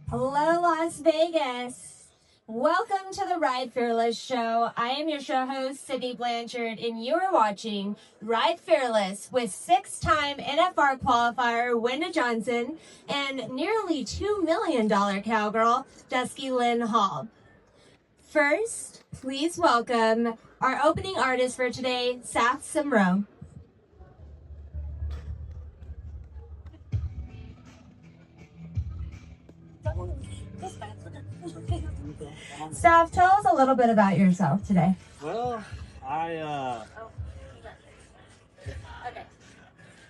Hello, Las Vegas. Welcome to the Ride Fearless Show. I am your show host, Sydni Blanchard, and you are watching Ride Fearless with six-time NFR qualifier Wenda Johnson and nearly $2 million cowgirl, Dusky Lynn Hall. First, please welcome our opening artist for today, Saf Simro. Saf, tell us a little bit about yourself today. Well,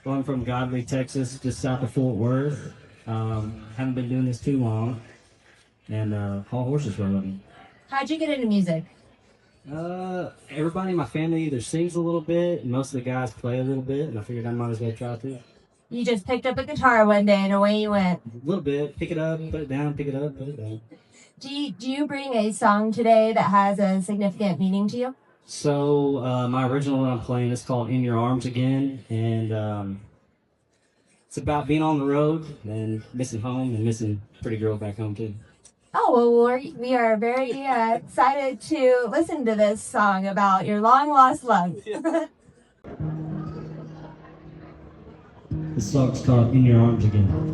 I'm from Godley, Texas, just south of Fort Worth. Haven't been doing this too long, and haul horses for a living. How'd you get into music? Everybody in my family either sings a little bit, and most of the guys play a little bit, and I figured I might as well try to. You just picked up a guitar one day and away you went. A little bit, pick it up, put it down, pick it up, put it down. Do you bring a song today that has a significant meaning to you? So my original one I'm playing is called "In Your Arms Again," and it's about being on the road and missing home and missing pretty girl back home too. Oh, well, we are very excited to listen to this song about your long-lost love. This song's called "In Your Arms Again."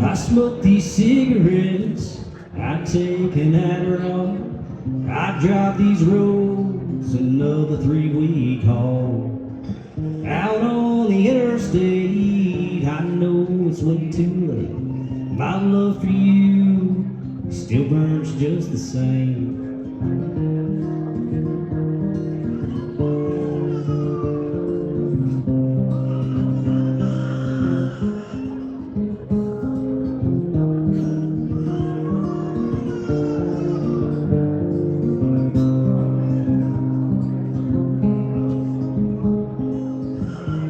I smoke these cigarettes, I take an Adderall, I drive these roads another 3-week haul. Out on the interstate, I know it's way too late. My love for you still burns just the same.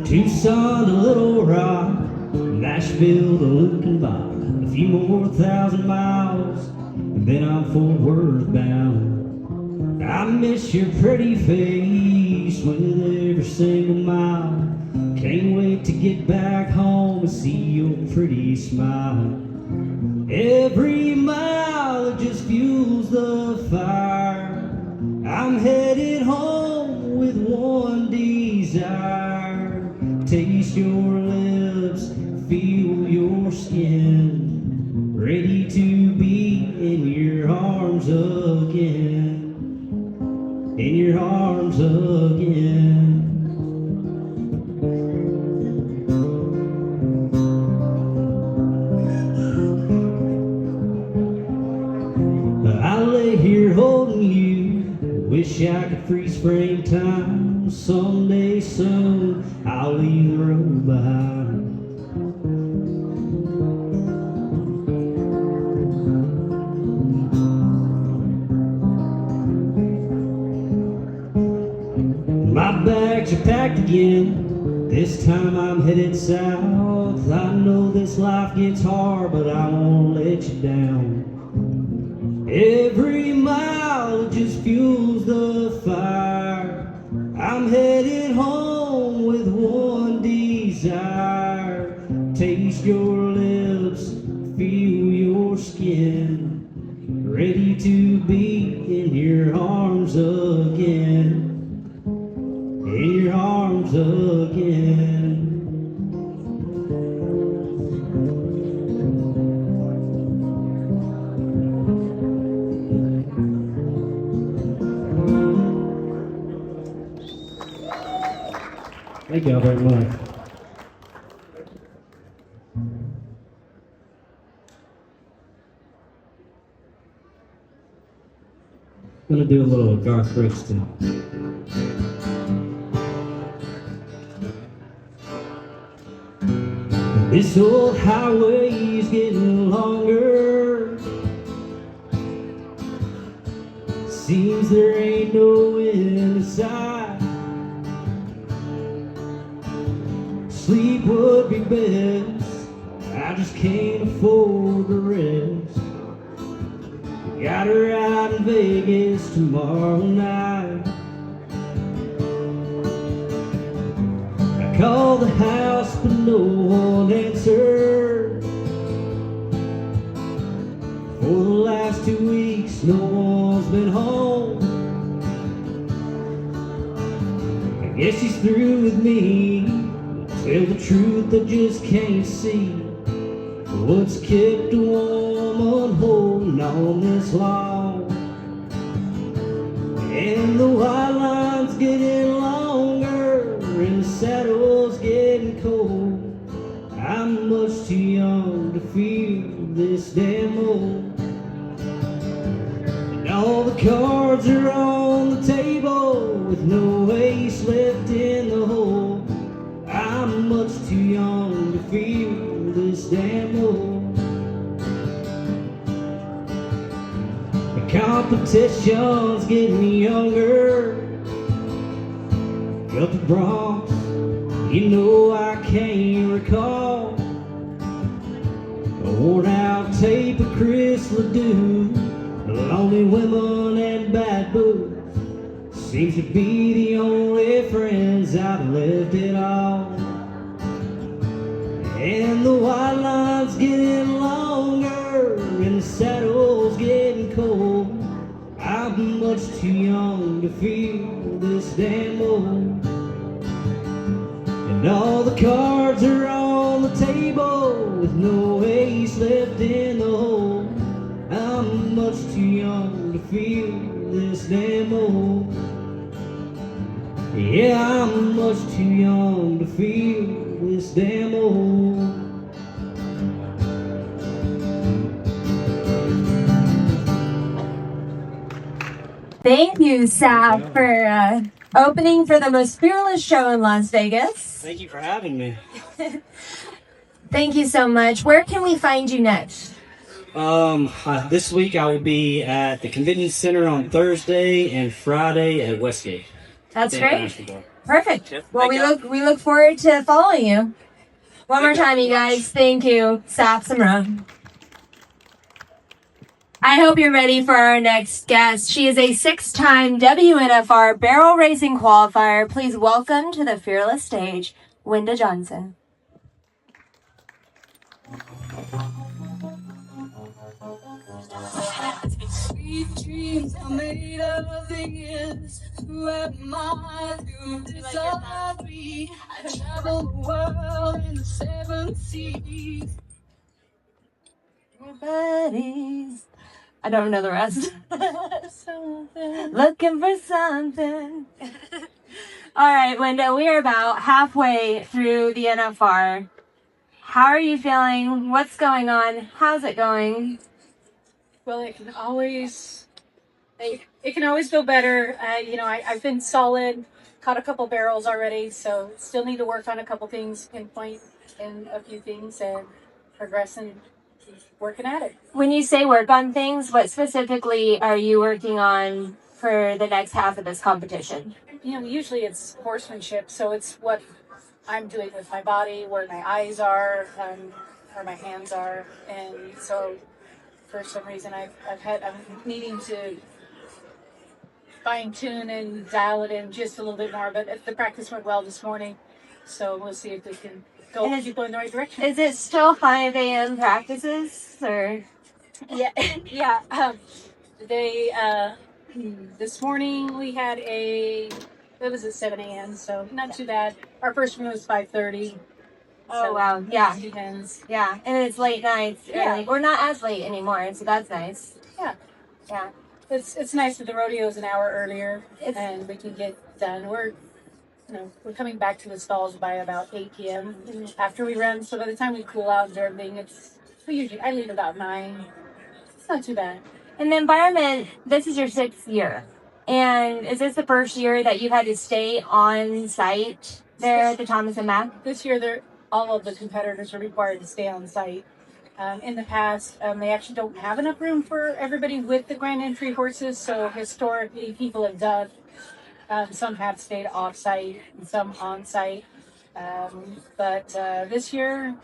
Tucson to Little Rock, Nashville to Luckenbach, a few more 1,000 miles, and then I'm Fort Worth bound. I miss your pretty face with every single mile. Can't wait to get back home and see your pretty smile. Every mile it just fuels the fire. I'm headed home with one desire. Taste your lips, feel your skin, ready to be in your arms again, in your arms again. I lay here holding you, wish I could freeze frame time. Someday soon I'll leave the road behind. My bags are packed again, this time I'm headed south. I know this life gets hard, but I won't let you down. Every mile it just fuels the fire. I'm headed home with one desire. Taste your lips, feel your skin, ready to be in your arms again, in your arms again. Thank you all very much. I'm gonna do a little Garth Brooks too. This old highway is getting longer. Seems there ain't no end in sight. Sleep would be better just can't afford the rest. Got a ride in Vegas tomorrow night. I called the house but no one answered. For the last 2 weeks no one's been home. I guess she's through with me. Tell the truth, I just can't see what's kept a woman holding on this long. And the white line's getting longer and the saddle's getting cold. I'm much too young to feel this damn old. And all the cards are on the table with no ace left in the hole. I'm much too young to feel this damn old. The competition's getting younger. Up the Bronx, you know I can't recall. A worn out tape of Chris Ledoux, lonely women and bad booze. Seems to be the only friends I've left at all. And the white line's getting longer and the saddle's getting cold. I'm much too young to feel this damn old. And all the cards are on the table with no ace left in the hole. I'm much too young to feel this damn old. Yeah, I'm much too young to feel this damn old. Thank you, Saf, for opening for the most fearless show in Las Vegas. Thank you for having me. Thank you so much. Where can we find you next? This week I will be at the Convention Center on Thursday and Friday at Westgate. That's great. Perfect. Well, we look forward to following you. One more time, you guys. Thank you, Saf Simone. I hope you're ready for our next guest. She is a 6-time WNFR barrel racing qualifier. Please welcome to the fearless stage, Wenda Johnson. Sweet dreams are made of things. Who am I to disagree? I travel the world in the 7 seas. Buddies. I don't know the rest. Looking for something. All right, Wenda, we are about halfway through the NFR. How are you feeling? What's going on? How's it going? Well, it can always go better. I've been solid, caught a couple barrels already, so still need to work on a couple things, pinpoint in a few things, and progress and keep working at it. When you say work on things, what specifically are you working on for the next half of this competition? Usually it's horsemanship, so it's what I'm doing with my body, where my eyes are, where my hands are, and so for some reason I'm needing to fine tune and dial it in just a little bit more, but the practice went well this morning, so we'll see if we can keep going in the right direction. Is it still 5 a.m. practices, or? Yeah. This morning we had it was at 7 a.m., so not too bad. Our first one was 5:30. Oh, so wow. Yeah. Depends. Yeah, and it's late nights. Yeah. We're not as late anymore, so that's nice. Yeah. Yeah. It's nice that the rodeo is an hour earlier and we can get done. We're coming back to the stalls by about 8 p.m. after we run, so by the time we cool out and everything, I leave about 9. It's not too bad. In the environment, this is your 6th year. And is this the first year that you've had to stay on site there at the Thomas and Mack? This year, all of the competitors are required to stay on site. In the past, they actually don't have enough room for everybody with the grand entry horses, so historically people have done, some have stayed off site and some on site. But this year,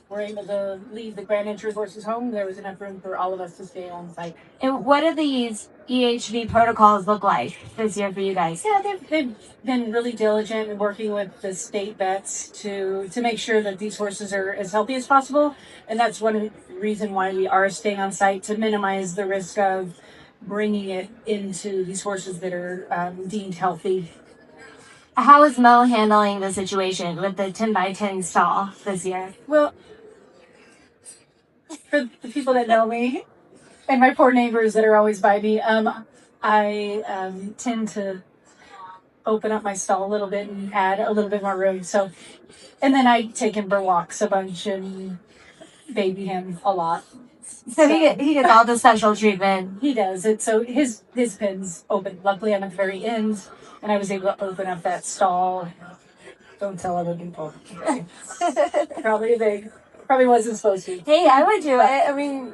we're able to leave the Grand Entry horses home. There was enough room for all of us to stay on site. And what do these EHV protocols look like this year for you guys? Yeah, they've been really diligent in working with the state vets to make sure that these horses are as healthy as possible. And that's one reason why we are staying on site, to minimize the risk of bringing it into these horses that are deemed healthy. How is Mo handling the situation with the 10x10 stall this year? Well, for the people that know me and my poor neighbors that are always by me, I tend to open up my stall a little bit and add a little bit more room. So, and then I take him for walks a bunch and baby him a lot. So he gets all the special treatment. He does it. So his pen's open. Luckily, I'm at the very end, and I was able to open up that stall. Don't tell other people. Probably wasn't supposed to. Hey, I would do it. I mean,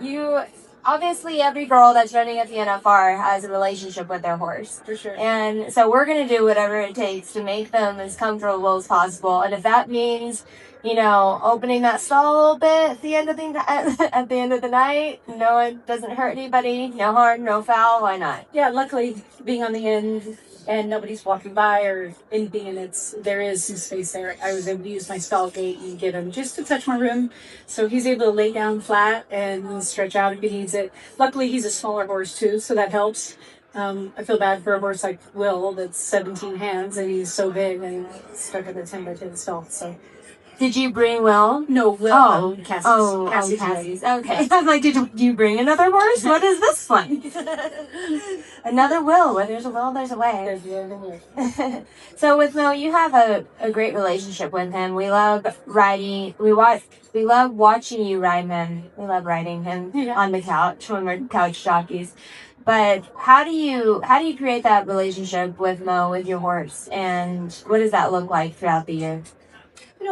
obviously every girl that's running at the NFR has a relationship with their horse. For sure. And so we're going to do whatever it takes to make them as comfortable as possible. And if that means, opening that stall a little bit at the end of the night, no, it doesn't hurt anybody, no harm, no foul, why not? Yeah, luckily being on the end and nobody's walking by or anything, and there is some space there. I was able to use my stall gate and get him just to touch my room, so he's able to lay down flat and stretch out if he needs it. Luckily, he's a smaller horse too, so that helps. I feel bad for a horse like Will that's 17 hands and he's so big and stuck in the 10x10 stall. So. Did you bring Will? No, Will. Cassie's. Cassie's. Okay. I'm like, did you bring another horse? What is this one? Another Will. Where there's a will, there's a way. So with Mo, you have a great relationship with him. We love riding. We love watching you ride him. We love riding him on the couch when we're couch jockeys. But how do you create that relationship with Mo, with your horse, and what does that look like throughout the year?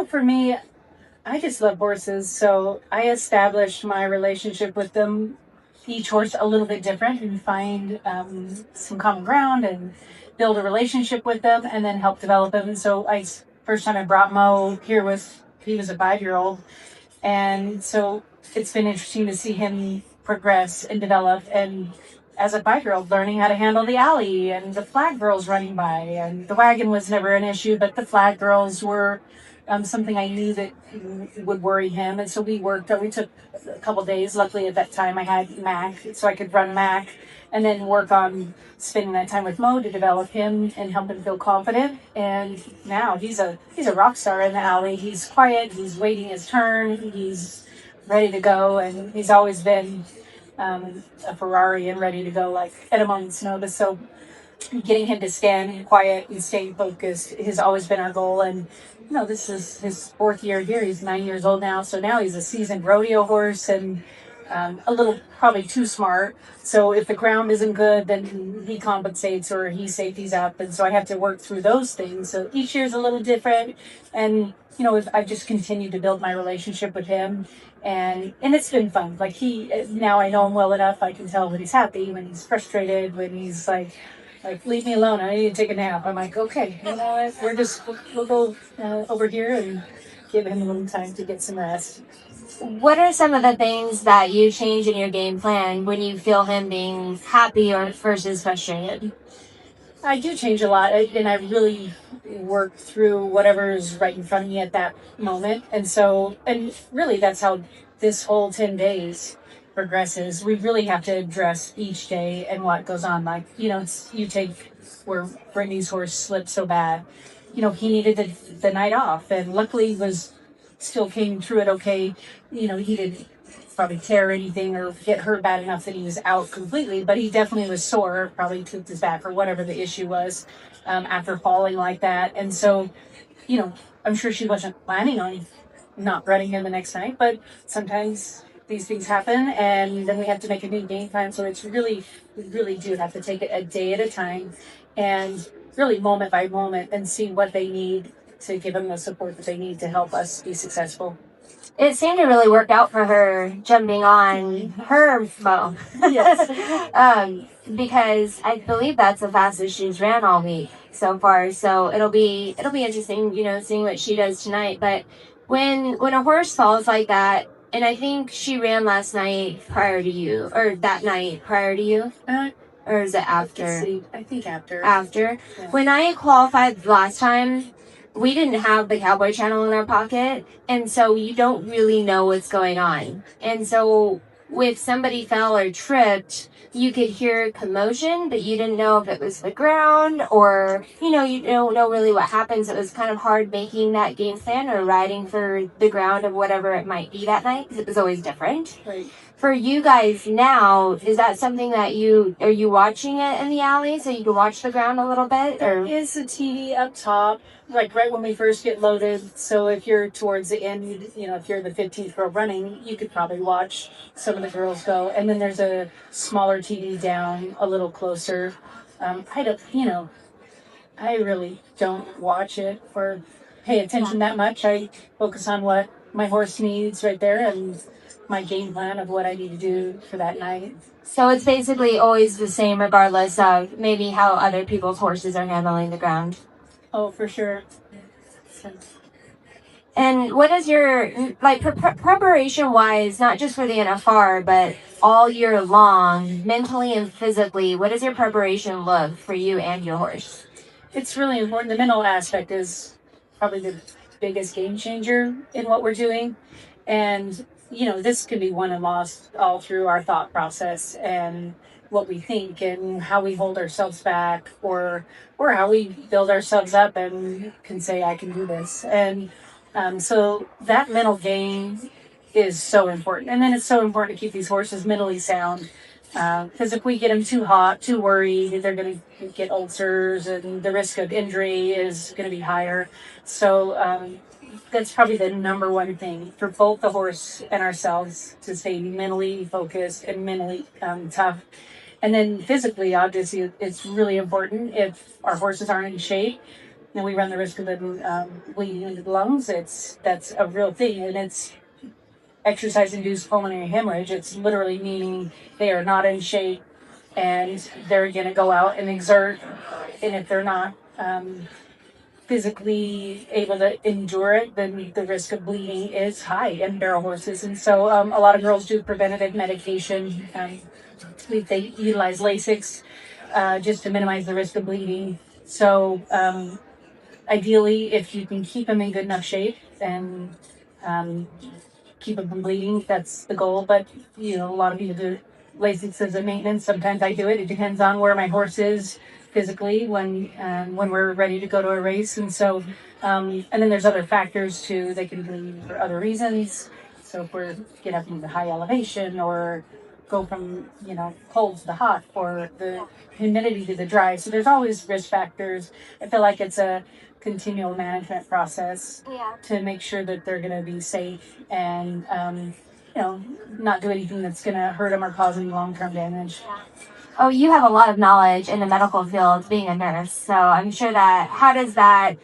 For me, I just love horses, so I established my relationship with them, each horse a little bit different, and find some common ground and build a relationship with them, and then help develop them. And so first time I brought Mo here he was a 5-year-old, and so it's been interesting to see him progress and develop, and as a 5-year-old, learning how to handle the alley and the flag girls running by, and the wagon was never an issue, but the flag girls were something I knew that would worry him. And so we took a couple days. Luckily at that time I had Mac, so I could run Mac and then work on spending that time with Mo to develop him and help him feel confident. And now he's a rock star in the alley. He's quiet, he's waiting his turn, he's ready to go, and he's always been a Ferrari and ready to go, like at a moment's notice. So getting him to stand quiet and staying focused has always been our goal. And this is his 4th year here. He's 9 years old now, so now he's a seasoned rodeo horse and a little probably too smart. So if the ground isn't good, then he compensates or he safeties up, and so I have to work through those things. So each year is a little different, and I've just continued to build my relationship with him, and it's been fun. Like now I know him well enough. I can tell when he's happy, when he's frustrated, when he's like, leave me alone, I need to take a nap. I'm like, okay, we'll go over here and give him a little time to get some rest. What are some of the things that you change in your game plan when you feel him being happy or versus frustrated? I do change a lot, and I really work through whatever's right in front of me at that moment. And really that's how this whole 10 days progresses. We really have to address each day and what goes on. Like, you take where Brittany's horse slipped so bad. He needed the night off, and luckily still came through it okay. He didn't probably tear anything or get hurt bad enough that he was out completely, but he definitely was sore, probably took his back or whatever the issue was after falling like that. And so, I'm sure she wasn't planning on not running him the next night, but sometimes these things happen, and then we have to make a new game plan. So we really do have to take it a day at a time and really moment by moment and see what they need to give them the support that they need to help us be successful. It seemed to really work out for her jumping on her Mo. Yes. Because I believe that's the fastest she's ran all week. so far. So it'll be interesting, seeing what she does tonight. But when a horse falls like that, and I think she ran last night prior to you, or that night prior to you, or is it after? Let's see. I think after. After. Yeah. When I qualified last time, we didn't have the Cowboy Channel in our pocket, and so you don't really know what's going on. And so if somebody fell or tripped, you could hear commotion, but you didn't know if it was the ground or, you don't know really what happens. It was kind of hard making that game plan or riding for the ground of whatever it might be that night, because it was always different. Right. For you guys now, is that something that are you watching it in the alley so you can watch the ground a little bit? Or There is a TV up top, like right when we first get loaded. So if you're towards the end, if you're the 15th row running, you could probably watch some of the girls go. And then there's a smaller TV down a little closer. I really don't watch it or pay attention that much. I focus on what my horse needs right there and my game plan of what I need to do for that night. So it's basically always the same regardless of maybe how other people's horses are handling the ground. Oh, for sure. So, and what is your, preparation-wise, not just for the NFR, but all year long, mentally and physically, what does your preparation look for you and your horse? it's really important. The mental aspect is probably the biggest game changer in what we're doing. And, this can be won and lost all through our thought process and what we think and how we hold ourselves back or how we build ourselves up and can say, I can do this. And so that mental game is so important. And then it's so important to keep these horses mentally sound. Because if we get them too hot, too worried, they're going to get ulcers and the risk of injury is going to be higher. So that's probably the number one thing for both the horse and ourselves, to stay mentally focused and mentally tough. And then physically, obviously, it's really important. If our horses aren't in shape, then we run the risk of them bleeding into the lungs. That's a real thing, and it's exercise-induced pulmonary hemorrhage. It's literally meaning they are not in shape and they're going to go out and exert. And if they're not physically able to endure it, then the risk of bleeding is high in barrel horses. And so a lot of girls do preventative medication. They utilize Lasix just to minimize the risk of bleeding. So ideally, if you can keep them in good enough shape and keep them from bleeding, that's the goal. But a lot of people do Lasix as a maintenance. Sometimes I do it. It depends on where my horse is physically when we're ready to go to a race. And so and then there's other factors too. They can bleed for other reasons. So if we're get up into high elevation or go from cold to the hot or the humidity to the dry. So there's always risk factors. I feel like it's a continual management process to make sure that they're going to be safe and not do anything that's going to hurt them or cause any long-term damage. Oh, you have a lot of knowledge in the medical field being a nurse, so I'm sure how does that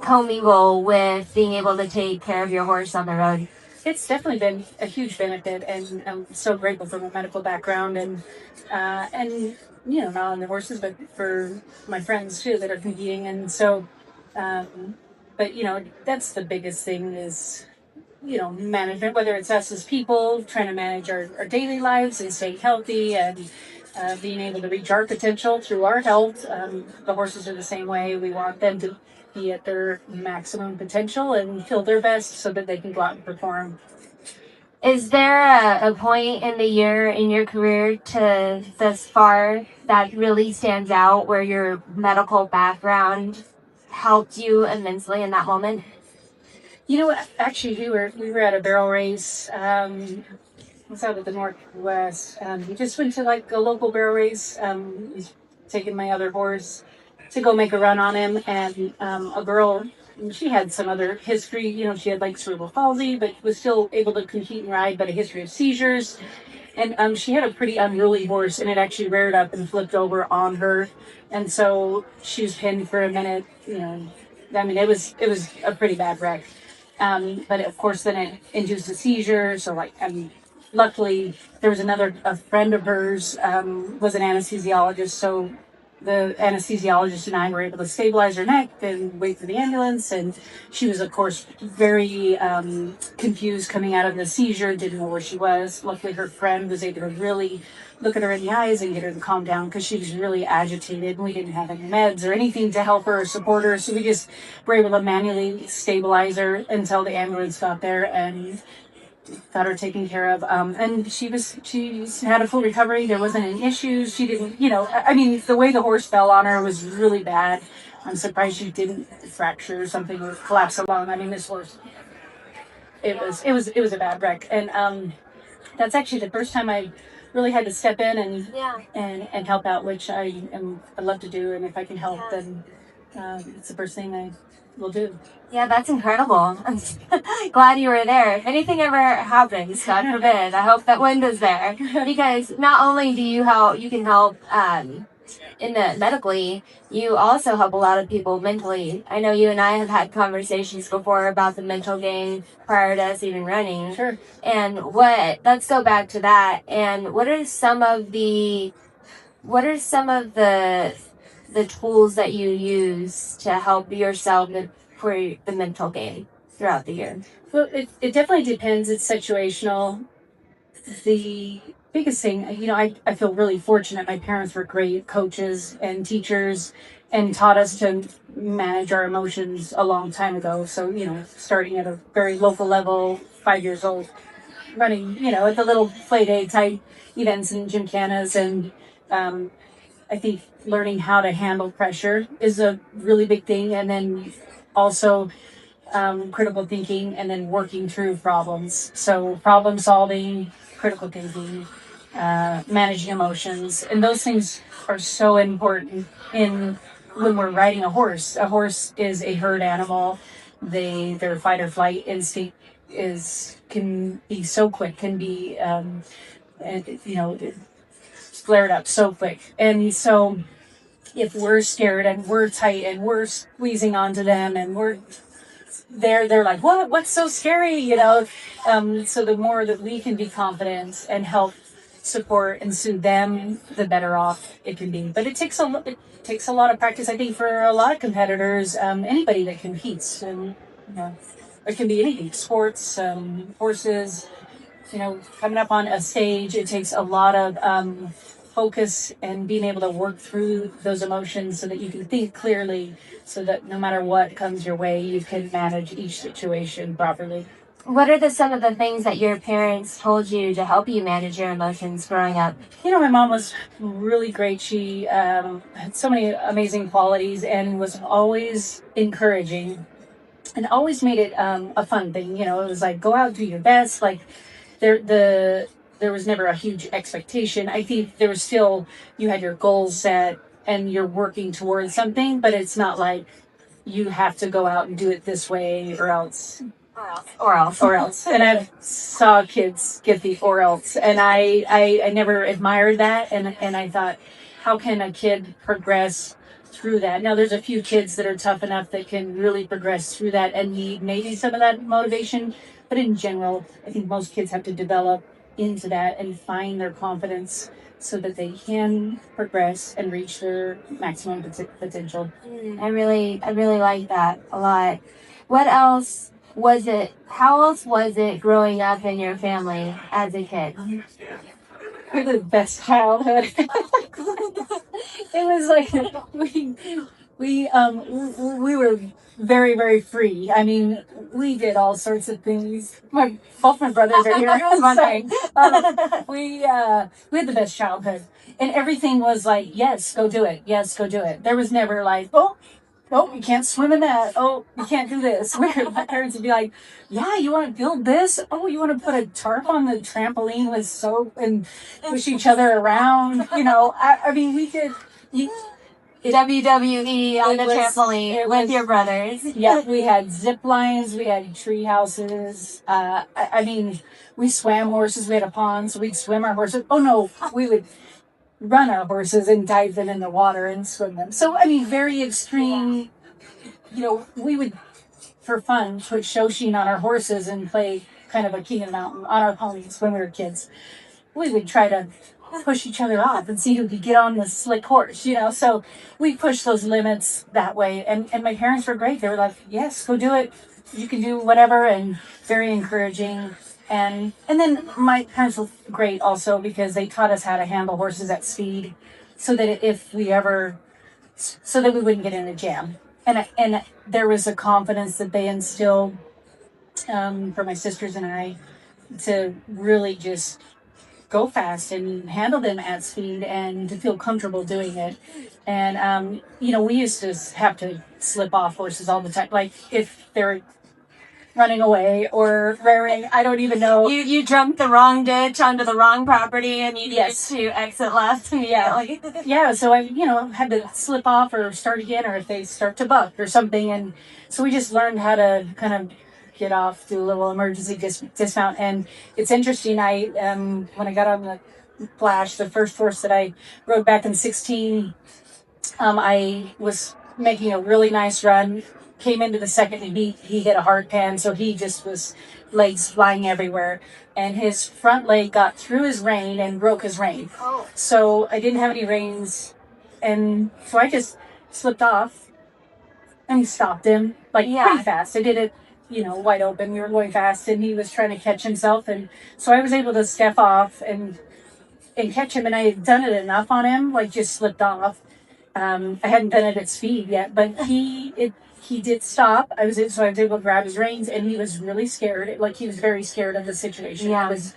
commingle with being able to take care of your horse on the road? It's definitely been a huge benefit, and I'm so grateful for my medical background and not on the horses, but for my friends too that are competing. And so, but that's the biggest thing is, management, whether it's us as people trying to manage our daily lives and stay healthy and being able to reach our potential through our health. The horses are the same way. We want them to be at their maximum potential and feel their best so that they can go out and perform. Is there a point in the year in your career to thus far that really stands out where your medical background helped you immensely in that moment? Actually, we were at a barrel race. It was out of the Northwest. We just went to like a local barrel race. Was taking my other horse to go make a run on him, and a girl, she had some other history. She had like cerebral palsy, but was still able to compete and ride, but a history of seizures. And she had a pretty unruly horse, and it actually reared up and flipped over on her, and so she was pinned for a minute. It was a pretty bad wreck. But of course, then it induced a seizure. So luckily there was a friend of hers was an anesthesiologist, so the anesthesiologist and I were able to stabilize her neck and wait for the ambulance. And she was, of course, very confused coming out of the seizure, didn't know where she was. Luckily, her friend was able to really look at her in the eyes and get her to calm down because she was really agitated. And we didn't have any meds or anything to help her or support her. So we just were able to manually stabilize her until the ambulance got there and got her taken care of. And she had a full recovery. There wasn't any issues. She didn't, I mean, the way the horse fell on her was really bad. I'm surprised she didn't fracture or something or collapse a lung. I mean, this horse, it was a bad wreck. And that's actually the first time I really had to step in and help out, which I love to do. And if I can help, then it's the first thing I will do. Yeah, that's incredible. I'm glad you were there. If anything ever happens, God forbid, I hope that Wenda's there. Because not only do you can help in the medically, you also help a lot of people mentally. I know you and I have had conversations before about the mental game prior to us even running. Sure. And let's go back to that. And what are some of the tools that you use to help yourself for the mental game throughout the year? Well, it definitely depends. It's situational. The biggest thing, I feel really fortunate. My parents were great coaches and teachers and taught us to manage our emotions a long time ago. So, starting at a very local level, 5 years old, running, at the little play day type events and gymkhanas. And I think learning how to handle pressure is a really big thing. And then also critical thinking and then working through problems. So problem solving, critical thinking, managing emotions. And those things are so important when we're riding a horse. A horse is a herd animal. Their fight or flight instinct can be so quick, can be flared up so quick. And so if we're scared and we're tight and we're squeezing onto them and they're like, what's so scary, so the more that we can be confident and help support and soothe them, the better off it can be. But it takes a lot of practice, I think, for a lot of competitors, anybody that competes. And it can be anything, sports, horses, coming up on a stage. It takes a lot of focus and being able to work through those emotions so that you can think clearly, so that no matter what comes your way, you can manage each situation properly. What are some of the things that your parents told you to help you manage your emotions growing up? My mom was really great. She had so many amazing qualities and was always encouraging and always made it a fun thing. It was like, go out, do your best. Like there was never a huge expectation. I think there was still, you had your goals set and you're working towards something, but it's not like you have to go out and do it this way or else. Or else. And I saw kids get the or else. And I never admired that. And I thought, how can a kid progress through that? Now, there's a few kids that are tough enough that can really progress through that and need maybe some of that motivation. But in general, I think most kids have to develop into that and find their confidence so that they can progress and reach their maximum potential. I really like that a lot. What else was it? How else was it growing up in your family as a kid? We're the best childhood. It was like we were very, very free. I mean, we did all sorts of things. Both my brothers are here. We had the best childhood, and everything was like, yes, go do it. Yes, go do it. There was never like, oh, you can't swim in that. Oh, you can't do this. My parents would be like, yeah, you want to build this? Oh, you want to put a tarp on the trampoline with soap and push each other around? I mean, we did. WWE on the trampoline with your brothers. Yeah, we had zip lines, we had tree houses. I mean, we swam horses. We had a pond, so we'd swim our horses. Oh no, we would run our horses and dive them in the water and swim them. So I mean, very extreme. We would, for fun, put show sheen on our horses and play kind of a king of the mountain on our ponies when we were kids. We would try to push each other off and see who could get on the slick horse, you know. So we pushed those limits that way. And my parents were great. They were like, yes, go do it. You can do whatever, and very encouraging. And then my parents were great also because they taught us how to handle horses at speed so that if we ever, so that we wouldn't get in a jam. And there was a confidence that they instilled for my sisters and I to really just go fast and handle them at speed and to feel comfortable doing it. And, you know, we used to have to slip off horses all the time. Like if they're running away or rearing, I don't even know. You jumped the wrong ditch onto the wrong property and you needed to exit left immediately. Yeah, so I, you know, had to slip off or start again, or if they start to buck or something. And so we just learned how to kind of get off, do a little emergency dismount. And it's interesting, I when I got on the Flash, the first horse that I rode back in 16, I was making a really nice run, came into the second, and he hit a hard pan, so he just was legs flying everywhere, and his front leg got through his rein and broke his rein. So I didn't have any reins, and so I just slipped off and stopped him pretty fast. I did it, you know, wide open. We were going fast, and he was trying to catch himself, and so I was able to step off and catch him, and I had done it enough on him, like just slipped off. I hadn't done it at speed yet, but he did stop. I was able to grab his reins, and he was really scared. Like, he was very scared of the situation. Yeah. It was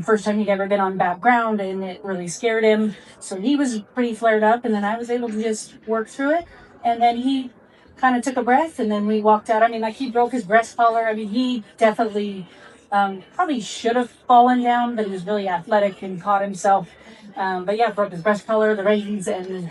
first time he'd ever been on bad ground, and it really scared him. So he was pretty flared up, and then I was able to just work through it. And then he kind of took a breath, and then we walked out. I mean, like, he broke his breast collar. I mean, he definitely probably should have fallen down, but he was really athletic and caught himself. But yeah, broke his breast collar, the reins, and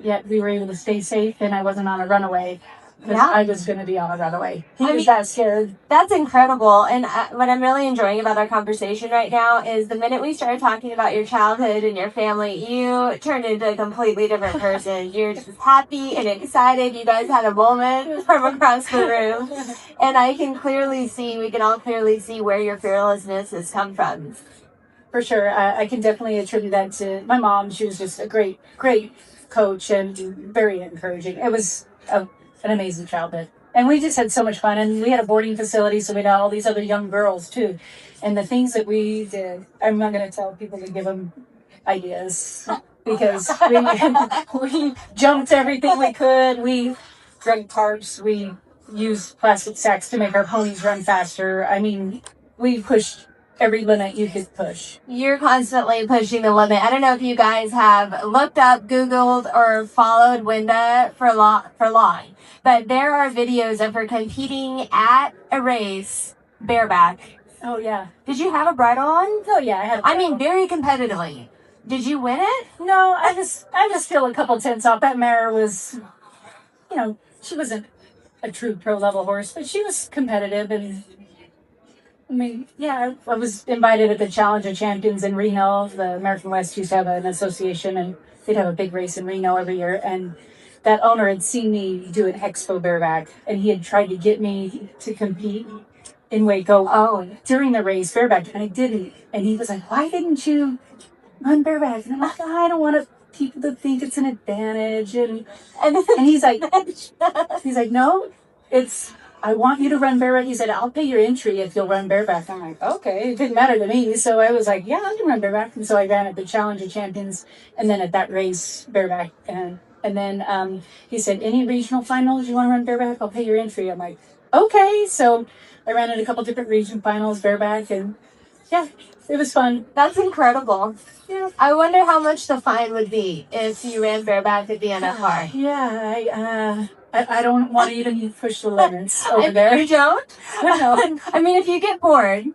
yet we were able to stay safe, and I wasn't on a runaway because I was going to be on a runaway. He was that scared. That's incredible. And what I'm really enjoying about our conversation right now is the minute we started talking about your childhood and your family, you turned into a completely different person. You're just happy and excited. You guys had a moment from across the room. And we can all clearly see where your fearlessness has come from. For sure. I can definitely attribute that to my mom. She was just a great coach and very encouraging. It was an amazing childhood, and we just had so much fun. And we had a boarding facility, so we had all these other young girls too. And the things that we did, I'm not going to tell people to give them ideas because we jumped everything we could. We drug tarps. We used plastic sacks to make our ponies run faster. I mean, we pushed every limit you could push. You're constantly pushing the limit. I don't know if you guys have looked up, Googled, or followed Wenda for long, but there are videos of her competing at a race bareback. Oh, yeah. Did you have a bridle on? Oh, yeah, I had a bridle. I mean, very competitively. Did you win it? No, I was still a couple tenths off. That mare was, you know, she wasn't a true pro level horse, but she was competitive. And I mean, yeah, I was invited at the Challenge of Champions in Reno. The American West used to have an association, and they'd have a big race in Reno every year. And that owner had seen me do an expo bareback, and he had tried to get me to compete in Waco during the race bareback, and I didn't. And he was like, "Why didn't you run bareback?" And I'm like, "I don't want people to think it's an advantage." And he's like, "No, I want you to run bareback." He said, "I'll pay your entry if you'll run bareback." I'm like, okay, it didn't matter to me. So I was like, yeah, I can run bareback. And so I ran at the Challenge of Champions and then at that race bareback. And then he said, "Any regional finals you want to run bareback? I'll pay your entry." I'm like, okay. So I ran at a couple different region finals bareback, and yeah, it was fun. That's incredible. Yeah. I wonder how much the fine would be if you ran bareback at the NFR. Yeah, I don't want to even push the limits over there. You don't? No. I mean, if you get bored,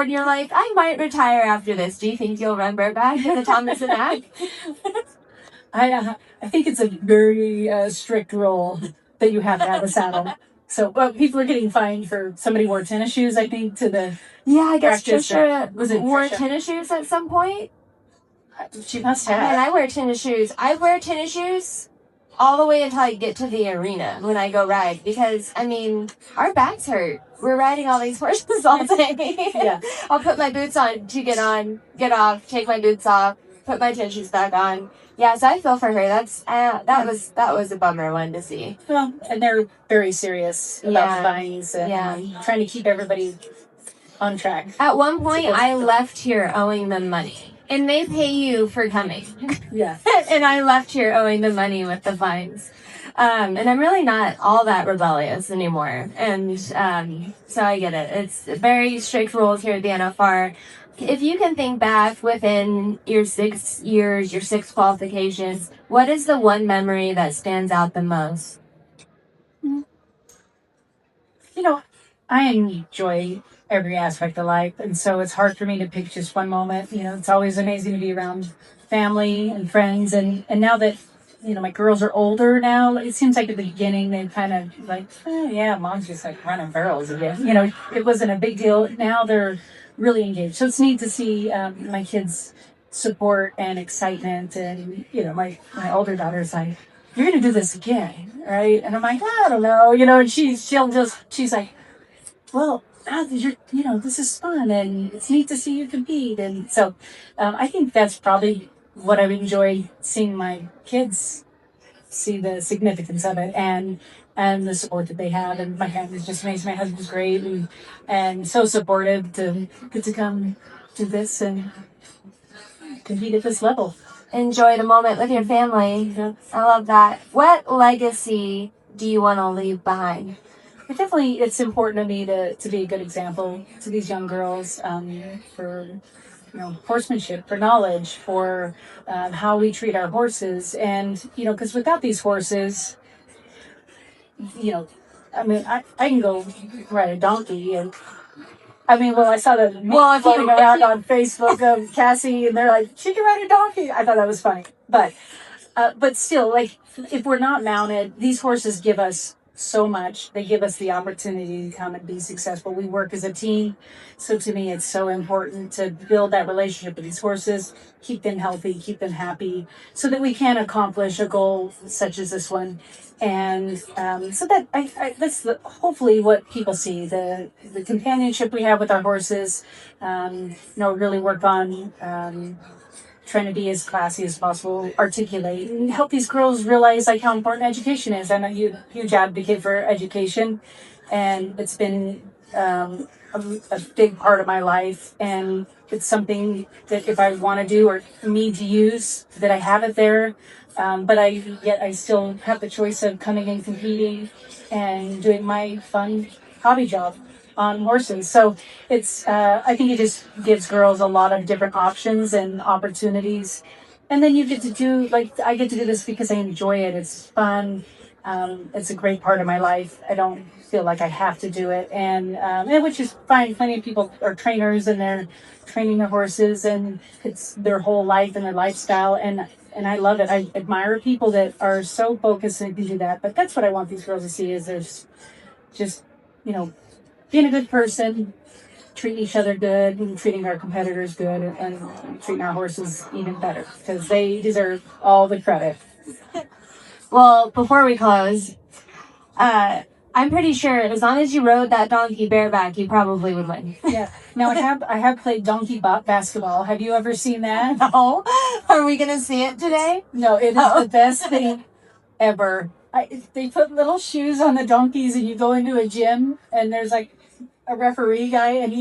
you're like, I might retire after this. Do you think you'll run bareback at the Thomas and Mack? I think it's a very strict rule that you have to have a saddle. So, people are getting fined for somebody wore tennis shoes, I think, to the Yeah, I guess practice. Trisha wore tennis shoes at some point. She must have. Man, I wear tennis shoes. I wear tennis shoes all the way until I get to the arena when I go ride, because I mean our backs hurt. We're riding all these horses all day. Yeah. I'll put my boots on to get on, get off, take my boots off, put my tennis shoes back on. Yeah, so I feel for her. That was a bummer one to see. Well, and they're very serious about fines and trying to keep everybody on track. At one point, I left here owing them money. And they pay you for coming. Yeah. And I left here owing them money with the fines. And I'm really not all that rebellious anymore. And so I get it. It's very strict rules here at the NFR. If you can think back within your 6 years, your 6 qualifications, what is the one memory that stands out the most? You know, I enjoy every aspect of life, and so it's hard for me to pick just one moment. You know, it's always amazing to be around family and friends, and now that, you know, my girls are older now, it seems like at the beginning they kind of like, oh, yeah, mom's just like running barrels again. You know, it wasn't a big deal. Now they're really engaged, so it's neat to see my kids' support and excitement. And you know, my older daughter's like, "You're gonna do this again, right?" And I'm like, "I don't know," you know, and she's like, "Well, you know, this is fun and it's neat to see you compete." And so I think that's probably what I've enjoyed, seeing my kids see the significance of it and the support that they have. And my family's just amazing. My husband's great and so supportive to get to come do this and compete at this level. Enjoy the moment with your family. Yeah. I love that. What legacy do you want to leave behind? It's important to me to be a good example to these young girls, for, you know, horsemanship, for knowledge, for how we treat our horses. And, you know, because without these horses, you know, I mean, I can go ride a donkey. And I mean, I saw the meme floating around on Facebook of Cassie, and they're like, she can ride a donkey. I thought that was funny. But still, like, if we're not mounted, these horses give us so much. They give us the opportunity to come and be successful. We work as a team. So to me, it's so important to build that relationship with these horses, keep them healthy, keep them happy, so that we can accomplish a goal such as this one. And so that that's hopefully what people see, the companionship we have with our horses. You know, really work on trying to be as classy as possible, articulate, and help these girls realize like how important education is. I'm a huge advocate for education, and it's been a big part of my life. And it's something that if I want to do or need to use, that I have it there. But I still have the choice of coming and competing and doing my fun hobby job on horses. So it's I think it just gives girls a lot of different options and opportunities. And then you get to do, like, I get to do this because I enjoy it. It's fun. It's a great part of my life. I don't feel like I have to do it. And which is fine. Plenty of people are trainers and they're training their horses, and it's their whole life and their lifestyle. And I love it. I admire people that are so focused and can do that. But that's what I want these girls to see, is there's just, you know, being a good person, treating each other good, and treating our competitors good, and treating our horses even better, because they deserve all the credit. Well, before we close, I'm pretty sure as long as you rode that donkey bareback, you probably would win. Yeah. Now I have played donkey basketball. Have you ever seen that? No. Are we gonna see it today? No, it is the best thing ever. They put little shoes on the donkeys, and you go into a gym, and there's like a referee guy, and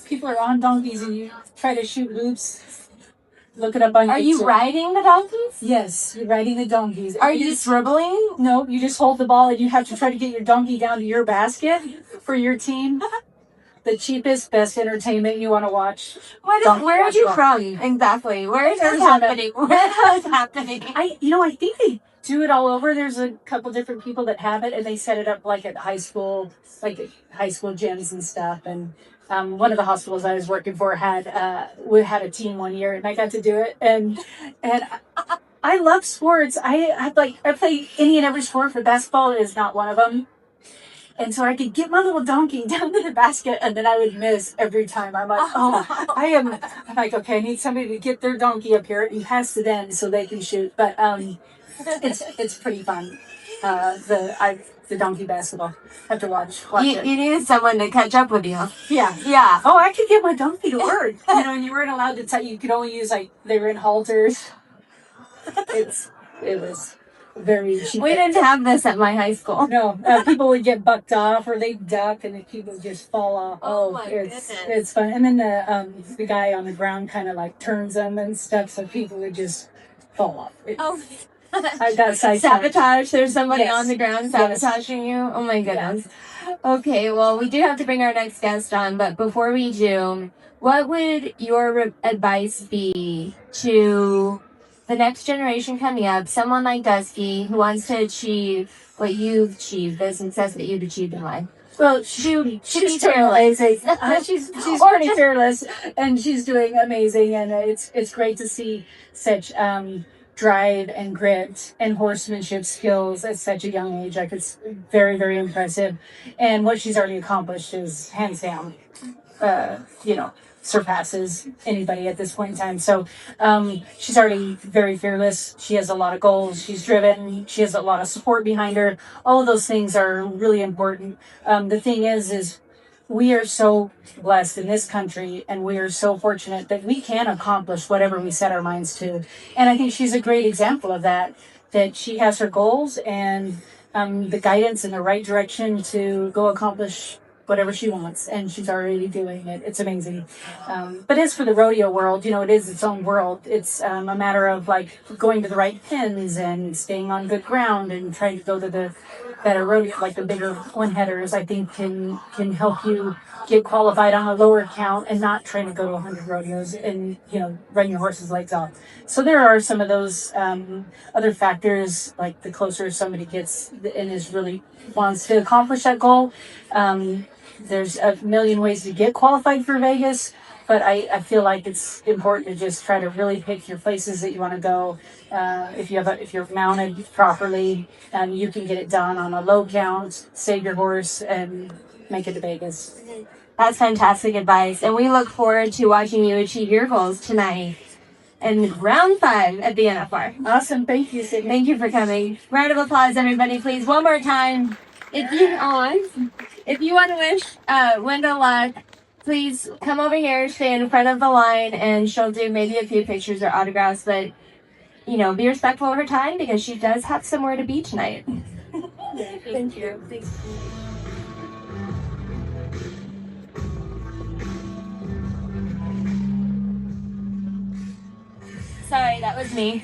people are on donkeys, and you try to shoot hoops. Look it up on YouTube. Are you riding the donkeys? Yes, you're riding the donkeys. Are you dribbling? No, you just hold the ball, and you have to try to get your donkey down to your basket for your team. The cheapest, best entertainment you want to watch. Where are you from exactly? Where is this happening? Where is happening? I think they do it all over. There's a couple different people that have it, and they set it up like at high school gyms and stuff. And one of the hospitals I was working for had a team one year, and I got to do it. And I love sports. I play any and every sport, but basketball is not one of them. And so I could get my little donkey down to the basket, and then I would miss every time. I'm like, I'm like, okay, I need somebody to get their donkey up here and pass to them so they can shoot. But it's pretty fun. The donkey basketball. I have to watch it. You needed someone to catch up with you. Yeah. Yeah. Oh, I could get my donkey to work. And you weren't allowed to you could only use they were in halters. It was very cheap. We didn't have this at my high school. No, people would get bucked off or they'd duck and the people would just fall off. Oh my goodness. It's fun. And then the guy on the ground kind of turns them and stuff so people would just fall off. I got sabotage. There's somebody Yes. on the ground sabotaging you. Oh my goodness. Okay, well, we do have to bring our next guest on, but before we do, what would your advice be to the next generation coming up, someone like Dusky who wants to achieve what you've achieved, the success that you've achieved in life? Well, she's fearless. she's pretty fearless, and she's doing amazing. And it's great to see such drive and grit and horsemanship skills at such a young age. It's very, very impressive. And what she's already accomplished is hands down, surpasses anybody at this point in time. So she's already very fearless. She has a lot of goals. She's driven. She has a lot of support behind her. All of those things are really important. The thing is we are so blessed in this country, and we are so fortunate that we can accomplish whatever we set our minds to. And I think she's a great example of that she has her goals and the guidance in the right direction to go accomplish whatever she wants, and she's already doing it. It's amazing. But as for the rodeo world, it is its own world. It's a matter of going to the right pins and staying on good ground and trying to go to the better rodeo, the bigger one-headers, I think can help you get qualified on a lower count and not trying to go to 100 rodeos and, run your horse's legs off. So there are some of those other factors, the closer somebody gets and really wants to accomplish that goal. There's a million ways to get qualified for Vegas, but I feel like it's important to just try to really pick your places that you want to go. If you're mounted properly, you can get it done on a low count, save your horse, and make it to Vegas. That's fantastic advice, and we look forward to watching you achieve your goals tonight in round 5 at the NFR. Awesome. Thank you, Sydney. Thank you for coming. Round of applause, everybody, please. One more time. If you want to wish Wenda luck, please come over here, stay in front of the line, and she'll do maybe a few pictures or autographs, but, be respectful of her time because she does have somewhere to be tonight. Thank you. Thanks. Sorry, that was me.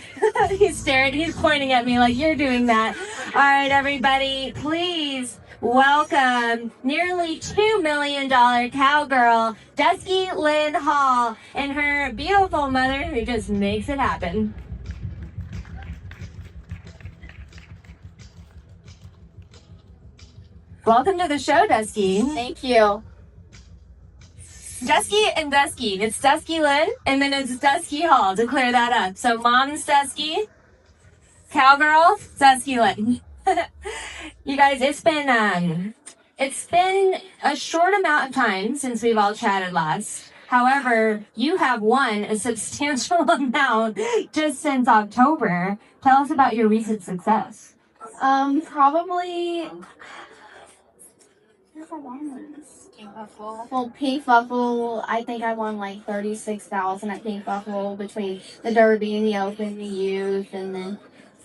He's pointing at me like, you're doing that. All right, everybody, please welcome nearly $2 million cowgirl, Dusky Lynn Hall, and her beautiful mother who just makes it happen. Welcome to the show, Dusky. Thank you. Dusky and Dusky. It's Dusky Lynn, and then it's Dusky Hall, to clear that up. So mom's Dusky, cowgirl, Dusky Lynn. You guys, it's been a short amount of time since we've all chatted last. However, you have won a substantial amount just since October. Tell us about your recent success. Probably. Well, Pink Buffalo, I think I won like 36,000 at Pink Buffalo between the Derby and the Open, the Youth, and then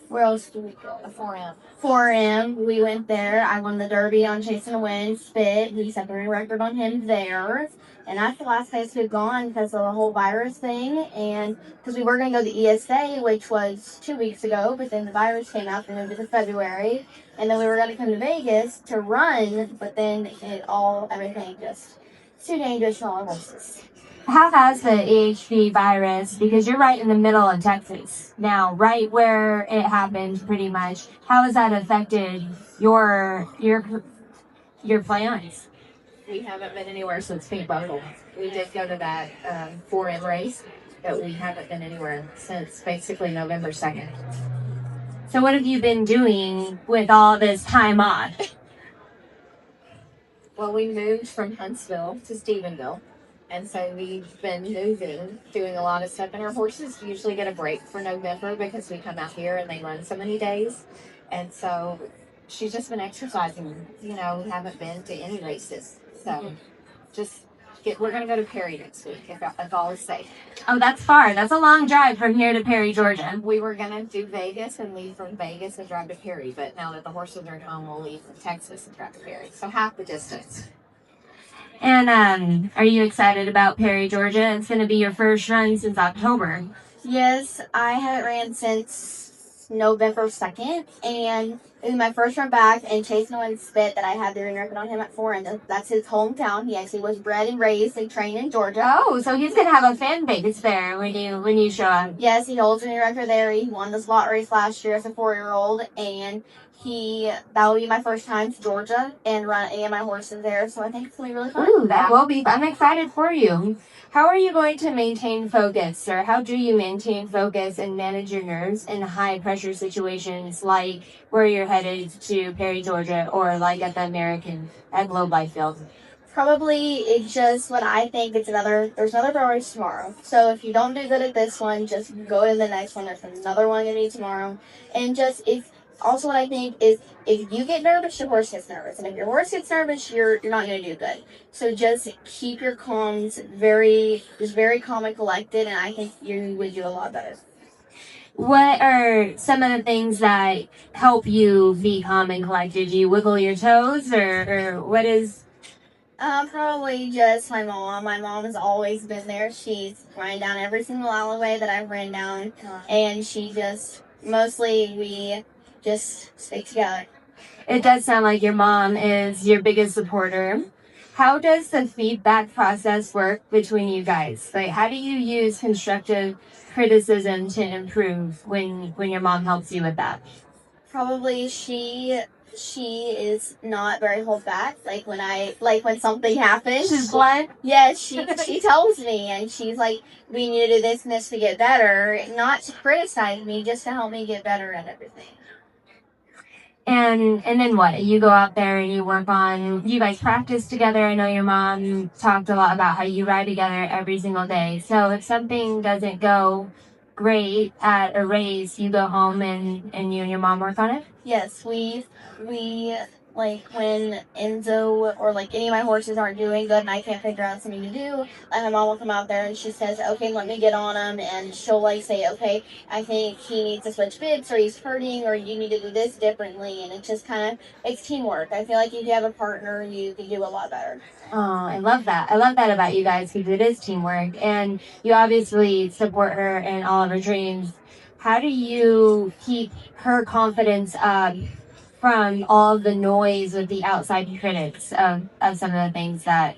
where else do we go? 4M. 4M. We went there. I won the Derby on Chasing the Wind, Spit. We set the record on him there. And that's the last place we've gone because of the whole virus thing. And because we were going to go to the ESA, which was 2 weeks ago, but then the virus came out and moved it to February. And then we were going to come to Vegas to run, but then everything just too dangerous for all our horses. How has the EHV virus, because you're right in the middle of Texas now, right where it happened pretty much, how has that affected your plans? We haven't been anywhere since Pink Buffalo. We did go to that 4M race, but we haven't been anywhere since basically November 2nd. So what have you been doing with all this time off? Well, we moved from Huntsville to Stephenville, And so we've been moving, doing a lot of stuff. And our horses usually get a break for November because we come out here and they run so many days. And so she's just been exercising. We haven't been to any races. So we're going to go to Perry next week if all is safe. Oh, that's far. That's a long drive from here to Perry, Georgia. We were going to do Vegas and leave from Vegas and drive to Perry. But now that the horses are home, we'll leave from Texas and drive to Perry. So half the distance. And are you excited about Perry, Georgia? It's going to be your first run since October. Yes, I haven't ran since November 2nd, and it was my first run back, and Chase Nolan spit that I had the ring record on him at 4, and that's his hometown. He actually was bred and raised and trained in Georgia. Oh, so he's going to have a fan base there when you show up. Yes, he holds the ring record there. He won the slot race last year as a 4-year-old, and that will be my first time to Georgia and run any of my horses there, so I think it's going to be really fun. Ooh, that will be. I'm excited for you. How are you going to maintain focus, or how do you maintain focus and manage your nerves in high pressure situations like where you're headed to Perry, Georgia, or like at the American at Globe Life Field? Probably it's just what I think there's another pro race tomorrow. So if you don't do good at this one, just go to the next one. There's another one going to be tomorrow. And also what I think is if you get nervous, your horse gets nervous. And if your horse gets nervous, you're not going to do good. So just keep your calms very calm and collected, and I think you would do a lot better. What are some of the things that help you be calm and collected? Do you wiggle your toes, or what is... Probably just my mom. My mom has always been there. She's ran down every single alleyway that I've ran down, and we just stick together. It does sound like your mom is your biggest supporter. How does the feedback process work between you guys? Like, how do you use constructive criticism to improve when your mom helps you with that? Probably she is not very hold back. Like when something happens, She's blunt. Yes, she tells me, and she's like, we need to do this and this to get better, not to criticize me, just to help me get better at everything. And then what? You go out there and you guys practice together. I know your mom talked a lot about how you ride together every single day. So if something doesn't go great at a race, you go home and you and your mom work on it? Yes, we like when Enzo or like any of my horses aren't doing good and I can't figure out something to do, like my mom will come out there and she says, okay, let me get on him, and she'll like say, okay, I think he needs to switch bits, or he's hurting, or you need to do this differently, and it just it's teamwork. I feel like if you have a partner, you can do a lot better. Oh, I love that. I love that about you guys, because it is teamwork, and you obviously support her in all of her dreams. How do you keep her confidence up from all the noise with the outside critics of some of the things that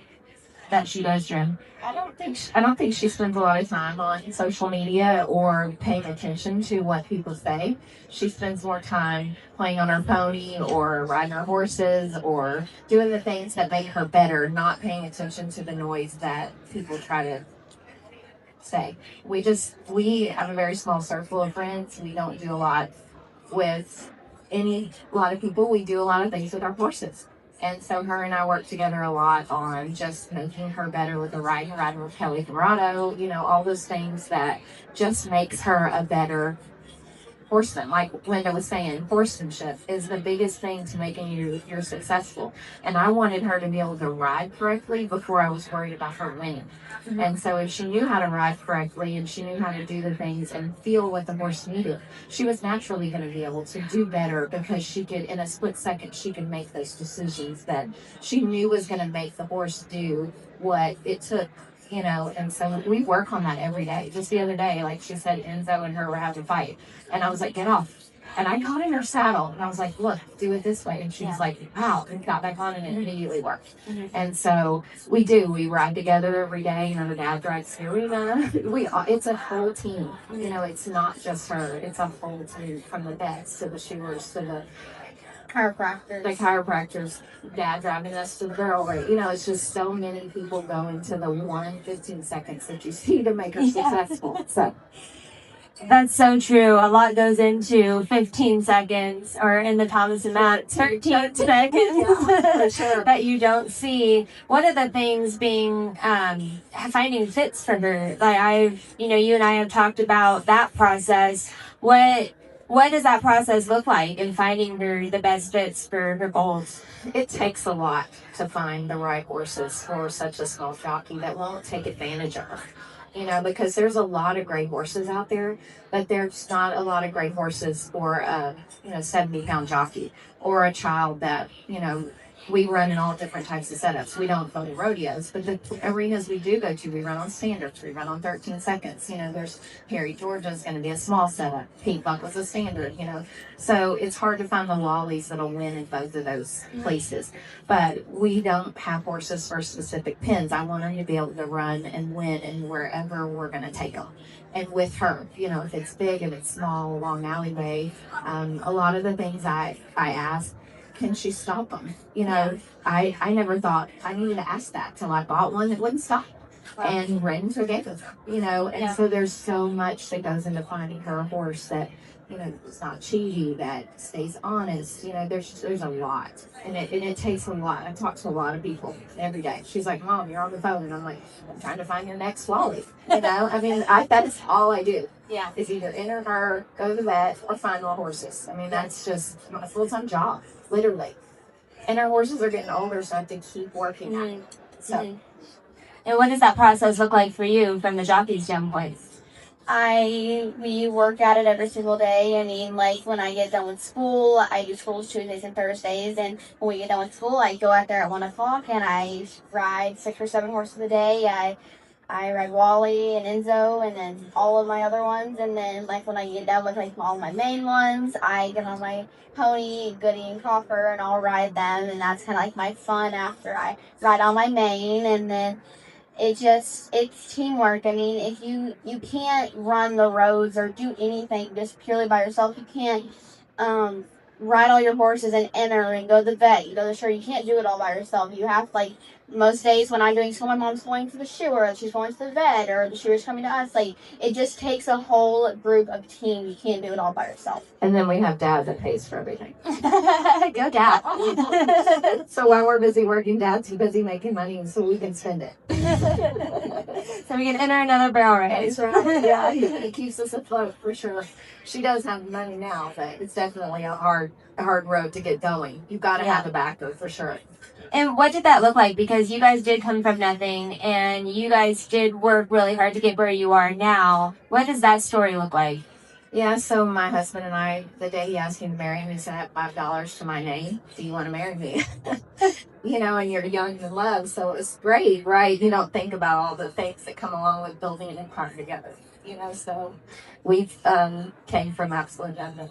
she goes through? I don't think she spends a lot of time on social media or paying attention to what people say. She spends more time playing on her pony or riding her horses or doing the things that make her better, not paying attention to the noise that people try to say. We have a very small circle of friends. We don't do a lot with a lot of people. We do a lot of things with our horses. And so her and I work together a lot on just making her better with the riding with Kelly Dorado, all those things that just makes her a better horseman. Like Wenda was saying, horsemanship is the biggest thing to making you're successful. And I wanted her to be able to ride correctly before I was worried about her winning. Mm-hmm. And so if she knew how to ride correctly and she knew how to do the things and feel what the horse needed, she was naturally going to be able to do better, because she could, in a split second, she could make those decisions that she knew was going to make the horse do what it took. And so we work on that every day. Just the other day, like she said, Enzo and her were having a fight. And I was like, get off. And I got in her saddle and I was like, look, do it this way. And she was like, wow, and got back on, and it immediately worked. Mm-hmm. And so we ride together every day. Her dad drives Serena. It's a whole team. It's not just her. It's a whole team, from the vets to the shoers to the chiropractors, dad driving us to the girl rate. It's just so many people go into the 15 seconds that you see to make her successful. So That's so true. A lot goes into 15 seconds, or in the Thomas and Matt, 13 seconds For sure. that you don't see. One of the things being finding fits for her. Like you and I have talked about that process. What does that process look like in finding her the best fits for her goals? It takes a lot to find the right horses for such a small jockey that won't take advantage of her. Because there's a lot of great horses out there, but there's not a lot of great horses for a 70-pound jockey or a child that we run in all different types of setups. We don't go to rodeos, but the arenas we do go to, we run on standards. We run on 13 seconds. There's Harry Georgia's going to be a small setup. Pink Buckle's a standard. So it's hard to find the lollies that'll win in both of those places. But we don't have horses for specific pins. I want them to be able to run and win in wherever we're going to take them. And with her, if it's big, if it's small, long alleyway, a lot of the things I ask, can she stop them? I never thought I needed to ask that till I bought one that wouldn't stop. And ran forgave them, and so there's so much that goes into finding her a horse that, it's not cheaty, that stays honest. There's a lot, and it takes a lot. I talk to a lot of people every day. She's like, Mom, you're on the phone, and I'm like, I'm trying to find your next Wally. That's all I do. Yeah. Is either enter her, go to the vet, or find more horses. That's just my full-time job, literally. And our horses are getting older, so I have to keep working at it. So. And what does that process look like for you from the jockey standpoint? We work at it every single day. Like when I get done with school, I do schools Tuesdays and Thursdays, and when we get done with school, I go out there at 1 o'clock and I ride 6 or 7 horses a day. I ride Wally and Enzo and then all of my other ones, and then like when I get done with all my main ones, I get on my pony, Goody and Coffer, and I'll ride them, and that's kind of like my fun after I ride on my main. And then it's teamwork. If you can't run the roads or do anything just purely by yourself, you can't ride all your horses and enter and go to the vet, go to the show. You can't do it all by yourself. You have most days when I'm doing school, my mom's going to the shoe, or she's going to the vet, or the shoer's coming to us. It just takes a whole group of team. You can't do it all by yourself. And then we have Dad that pays for everything. Go Dad. So while we're busy working, Dad's busy making money, so we can spend it. So we can enter another barrel race. That's right. Yeah, he keeps us afloat for sure. She does have money now, but it's definitely a hard road to get going. You've got to have a backer for sure. And what did that look like? Because you guys did come from nothing, and you guys did work really hard to get where you are now. What does that story look like? Yeah, so my husband and I, the day he asked me to marry him, he said, I have $5 to my name. Do you want to marry me? And you're young and in love, so it was great, right? You don't think about all the things that come along with building an empire together. So we've came from absolute nothing.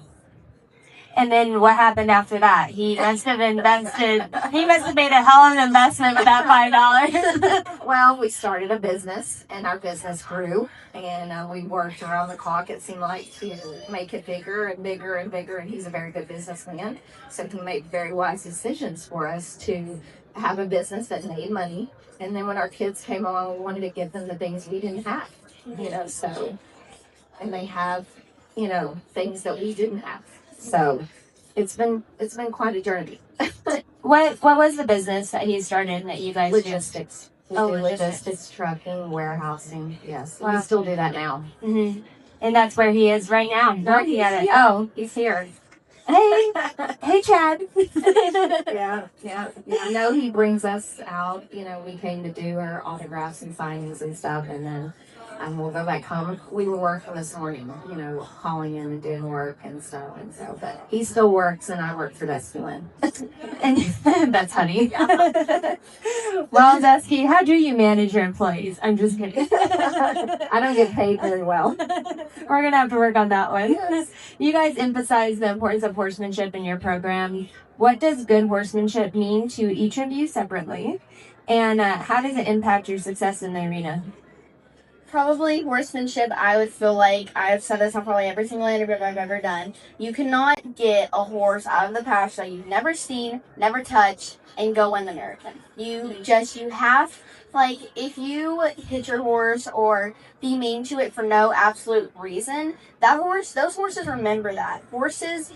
And then what happened after that? He must have invested. He must have made a hell of an investment with that $5. Well, we started a business, and our business grew, and we worked around the clock. It seemed like to make it bigger and bigger and bigger. And he's a very good businessman, so he made very wise decisions for us to have a business that made money. And then when our kids came along, we wanted to give them the things we didn't have, So, and they have, things that we didn't have. So it's been quite a journey. What was the business that he started that you guys Logistics. do? Logistics, trucking, warehousing. Yes, wow. We still do that now. Mm-hmm. And that's where he is right now. Working at it. Yeah. Oh, he's here. Hey, Chad. Yeah. No, he brings us out. We came to do our autographs and signings and stuff, and then we'll go back home. We were working this morning, calling in and doing work and stuff, and so. But he still works, and I work for Dusky Lynn. And that's honey. Well, Dusky, how do you manage your employees? I'm just kidding. I don't get paid very well. We're gonna have to work on that one. Yes. You guys emphasize the importance of horsemanship in your program. What does good horsemanship mean to each of you separately, and how does it impact your success in the arena? Probably horsemanship. I would feel like I've said this on probably every single interview I've ever done. You cannot get a horse out of the pasture that you've never seen, never touched, and go win the marathon. You have, like, if you hit your horse or be mean to it for no absolute reason, those horses remember that. Horses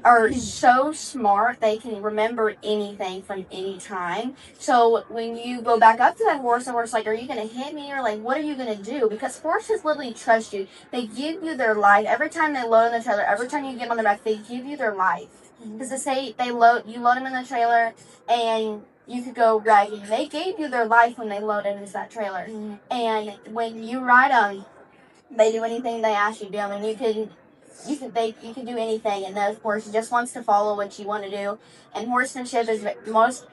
are so smart, they can remember anything from any time. So when you go back up to that horse, the horse like, are you going to hit me, or like, what are you going to do? Because horses literally trust you. They give you their life every time they load in the trailer. Every time you get on their back, they give you their life. Because they say you load them in the trailer and you could go ragging. They gave you their life when they loaded into that trailer. And when you ride them, they do anything they ask you to do. I mean, you can do anything, and the horse just wants to follow what you want to do. And horsemanship is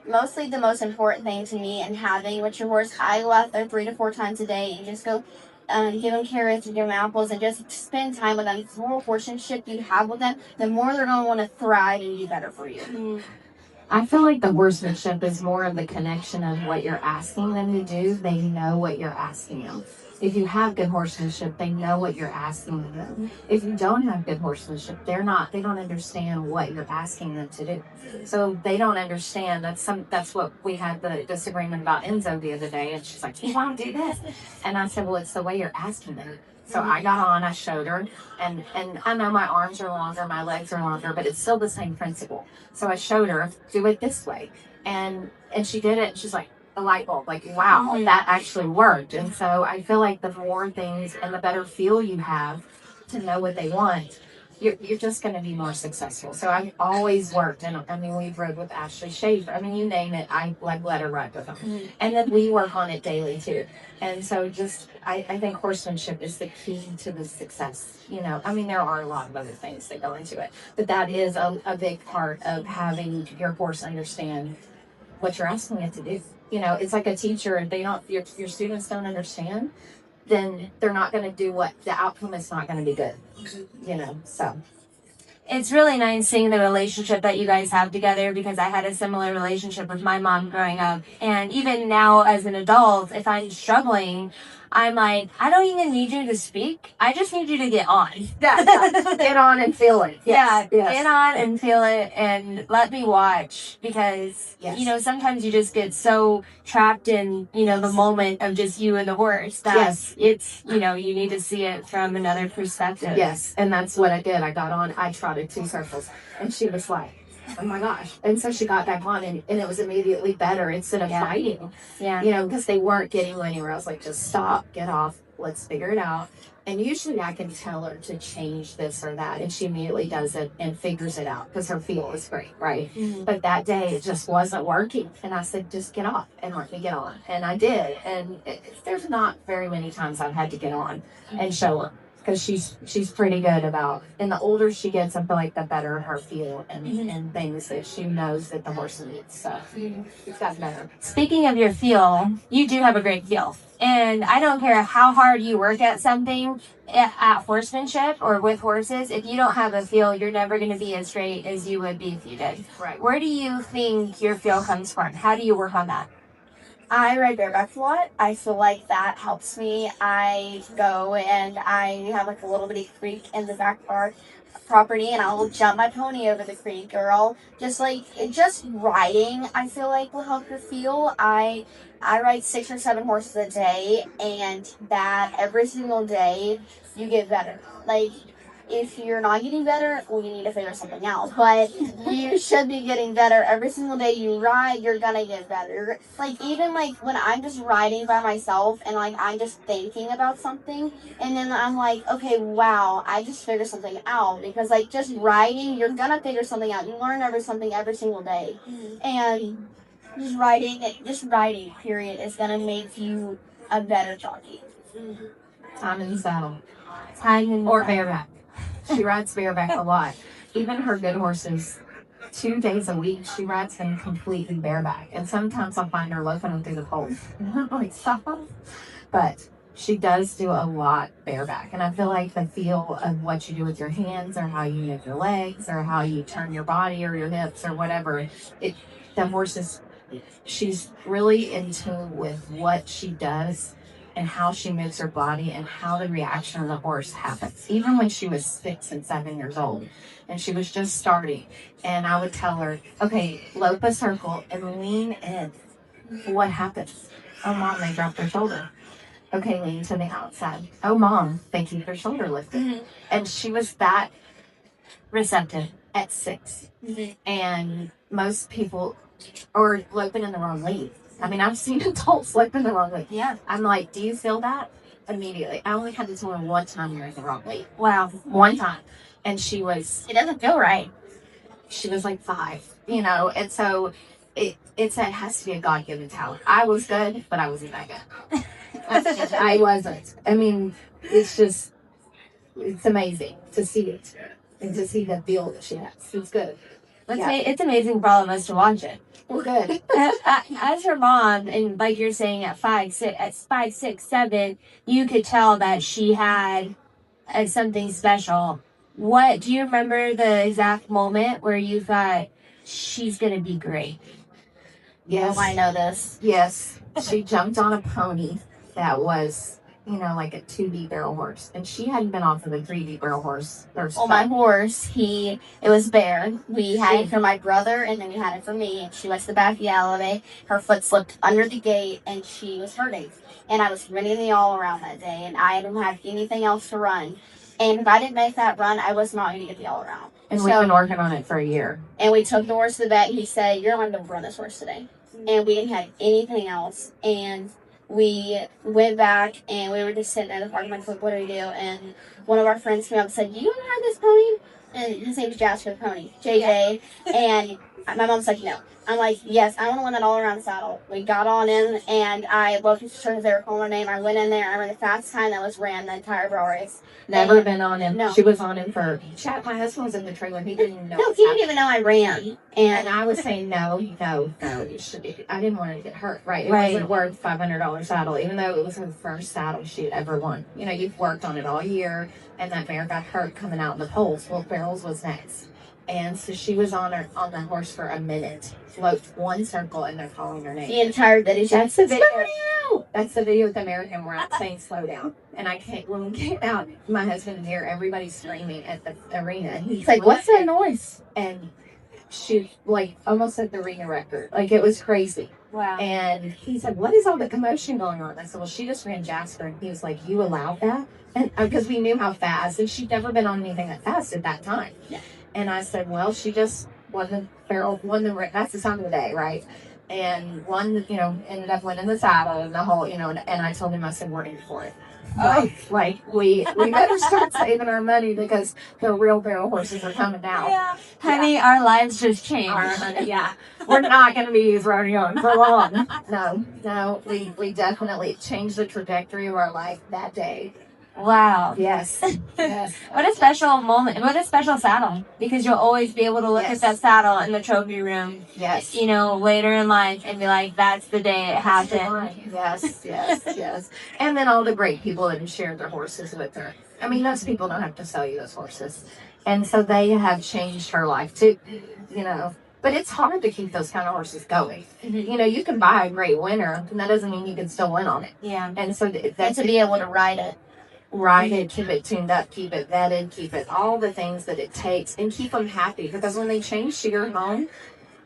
mostly the most important thing to me. And having with your horse, I go out there 3 to 4 times a day and just go give them carrots and give them apples and just spend time with them. The more horsemanship you have with them, the more they're going to want to thrive and do better for you. I feel like the horsemanship is more of the connection of what you're asking them to do. They know what you're asking them. If you have good horsemanship, they know what you're asking them. If you don't have good horsemanship, they don't understand what you're asking them to do. So they don't understand. That's what we had the disagreement about Enzo the other day, and she's like, "You want to do this?" And I said, "Well, it's the way you're asking them." So I got on, I showed her, and I know my arms are longer, my legs are longer, but it's still the same principle. So I showed her, do it this way. And she did it, and she's like, a light bulb, like, wow, that actually worked. And so I feel like the more things and the better feel you have to know what they want, you're just going to be more successful. So I've always worked, and I mean, we've rode with Ashley Schaefer. I mean, you name it, I let her ride with them. And then we work on it daily too. And so I think horsemanship is the key to the success. I mean, there are a lot of other things that go into it, but that is a big part of having your horse understand what you're asking it to do. It's like a teacher, if your students don't understand, then they're not going to do the outcome is not going to be good. So It's really nice seeing the relationship that you guys have together, because I had a similar relationship with my mom growing up. And even now as an adult, if I'm struggling, I'm like, I don't even need you to speak. I just need you to get on. Get on and feel it. Yes. Get on and feel it and let me watch, because, sometimes you just get so trapped in, the moment of just you and the horse that it's, you need to see it from another perspective. Yes. And that's what I did. I got on, I trotted 2 circles, and she was like, oh my gosh. And so she got back on, and it was immediately better instead of fighting. Yeah. Because they weren't getting anywhere. I was like, just stop, get off, let's figure it out. And usually I can tell her to change this or that, and she immediately does it and figures it out because her feel is great, right? But that day it just wasn't working, and I said, just get off and let me get on. And I did. And there's not very many times I've had to get on and show her, because she's pretty good about, and the older she gets, I feel like the better her feel and things that she knows that the horse needs. So it's gotten better. Speaking of your feel, you do have a great feel. And I don't care how hard you work at something, at horsemanship or with horses, if you don't have a feel, you're never going to be as great as you would be if you did. Right. Where do you think your feel comes from? How do you work on that? I ride bareback a lot. I feel like that helps me. I go and I have like a little bitty creek in the back part property, and I'll jump my pony over the creek, or I'll just riding, I feel like, will help your feel. I ride 6 or 7 horses a day, and that every single day you get better. Like, if you're not getting better, well, you need to figure something out. But you should be getting better. Every single day you ride, you're gonna get better. Like, even like when I'm just riding by myself and like I'm just thinking about something, and then I'm like, okay, wow, I just figured something out. Because like just riding, you're gonna figure something out. You learn something every single day. And just riding, period, is gonna make you a better jockey. Time in the saddle. Or bareback. She rides bareback a lot. Even her good horses, 2 days a week, she rides them completely bareback. And sometimes I'll find her loafing them through the cold. And I'm like, stop. But she does do a lot bareback. And I feel like the feel of what you do with your hands, or how you move your legs, or how you turn your body or your hips or whatever, the horses, she's really in tune with what she does and how she moves her body and how the reaction of the horse happens, even when she was 6 and 7 years old and she was just starting. And I would tell her, okay, lope a circle and lean in. What happens? Oh, Mom, they dropped their shoulder. Okay, lean to the outside. Oh, Mom, they keep their shoulder lifted. Mm-hmm. And she was that Receptive. at 6. Mm-hmm. And most people are loping in the wrong lead. I mean, I've seen adults lope in the wrong lead. Yeah. I'm like, do you feel that? Immediately. I only had to tell her one time you're in the wrong lead. Wow. One time. And she was It doesn't feel right. like 5, you know, and so it has to be a God-given talent. I was good, but I wasn't that good. I wasn't. I mean, it's amazing to see it and to see the feel that she has. It's good. It's amazing for all of us to watch it. We're good. As her mom, and like you're saying, at 5, 6, 7, you could tell that she had something special. What do you remember the exact moment where you thought she's gonna be great? Yes. Oh, I know this. Yes. She jumped on a pony that was, you know, like a 2D barrel horse. And she hadn't been off of a 3D barrel horse. Well, my horse, it was Bear. We had it for my brother, and then we had it for me. She went to the back of the alleyway. Her foot slipped under the gate, and she was hurting. And I was running the all around that day, and I didn't have anything else to run. And if I didn't make that run, I was not going to get the all around. And we've been working on it for a year. And we took the horse to the vet, and he said, "You're going to run this horse today." And we didn't have anything else. And we went back, and we were just sitting at the park. Like, what do we do? And one of our friends came up and said, "You want to ride this pony?" And his name was Jasper the pony, JJ. And my mom's like, "No." I'm like, "Yes, I want to win that all around saddle." We got on in, and I looked at the they were calling her name. I went in there. I ran the fastest time that was ran the entire barrel race. Never been on him. No. She was on him for chat. My husband was in the trailer. He didn't even know. No, he didn't even know I ran. And I was saying, no, you should be. I didn't want her to get hurt, right? It wasn't worth $500 saddle, even though it was her first saddle she had ever won. You know, you've worked on it all year, and that mare got hurt coming out in the poles. Well, Barrels was next. And so she was on the horse for a minute, loped one circle, and they're calling her name. The entire video. That's the video. That's the video with the American where I'm saying slow down. And I can't, when we came out, my husband and here, everybody's screaming at the arena. And he's like, "What's that noise?" And she, like, almost set the arena record. Like, it was crazy. Wow. And he said, "What is all the commotion going on?" I said, "Well, she just ran Jasper." And he was like, "You allowed that?" And because we knew how fast, and she'd never been on anything that fast at that time. Yeah. And I said, "Well, she just won the that's the song of the day, right?" And ended up winning the saddle and the whole, and I told him, I said, "We're in for it." Like we better start saving our money because the real barrel horses are coming now. Yeah. Honey, our lives just changed. We're not going to be rodeoing for long. No, we definitely changed the trajectory of our life that day. Wow. Yes. What a special moment. What a special saddle. Because you'll always be able to look at that saddle in the trophy room. Yes. Later in life and be like, that's the day it happened. Yes. And then all the great people that have shared their horses with her. I mean, those people don't have to sell you those horses. And so they have changed her life too, But it's hard to keep those kind of horses going. Mm-hmm. You can buy a great winner, and that doesn't mean you can still win on it. Yeah. And so And to be able to ride it. Ride it, keep it tuned up, keep it vetted, keep it all the things that it takes, and keep them happy. Because when they change to your home,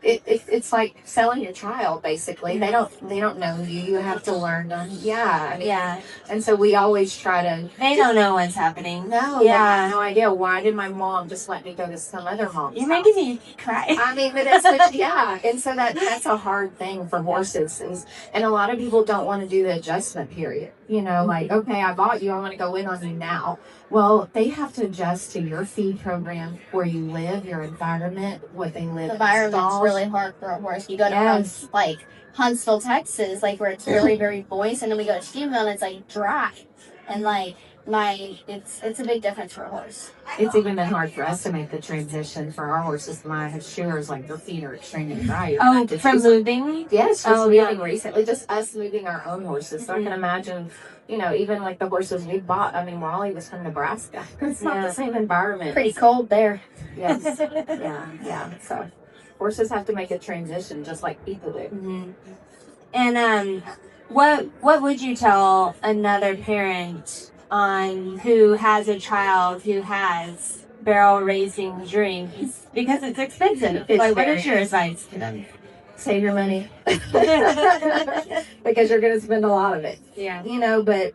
it's like selling your child. Basically, they don't know you. You have to learn them. Yeah. And so we always try to. They don't know what's happening. No. They have no idea. Why did my mom just let me go to some other mom's You're house? making me cry. I mean, but it's yeah. And so that's a hard thing for horses, and a lot of people don't want to do the adjustment period. Like, okay, I bought you, I want to go in on you now. Well, they have to adjust to your feed program, where you live, your environment, what they live. The environment's really hard for a horse. You go to like Huntsville, Texas, like where it's very, very moist, and then we go to Stevensville and it's like dry, and it's a big difference for a horse. It's even been hard for us to make the transition for our horses. My shearers, like, their feet are extremely dry. From moving? Yes, moving recently. Just us moving our own horses. So I can imagine, even like the horses we bought. I mean, Wally was from Nebraska. It's not the same environment. Pretty cold there. Yes. Yeah. So horses have to make a transition just like people do. Mm-hmm. And What would you tell another parent on who has a child who has barrel racing dreams? Because it's expensive. It's What very is your advice to them? Save your money because you're going to spend a lot of it. Yeah. You know, but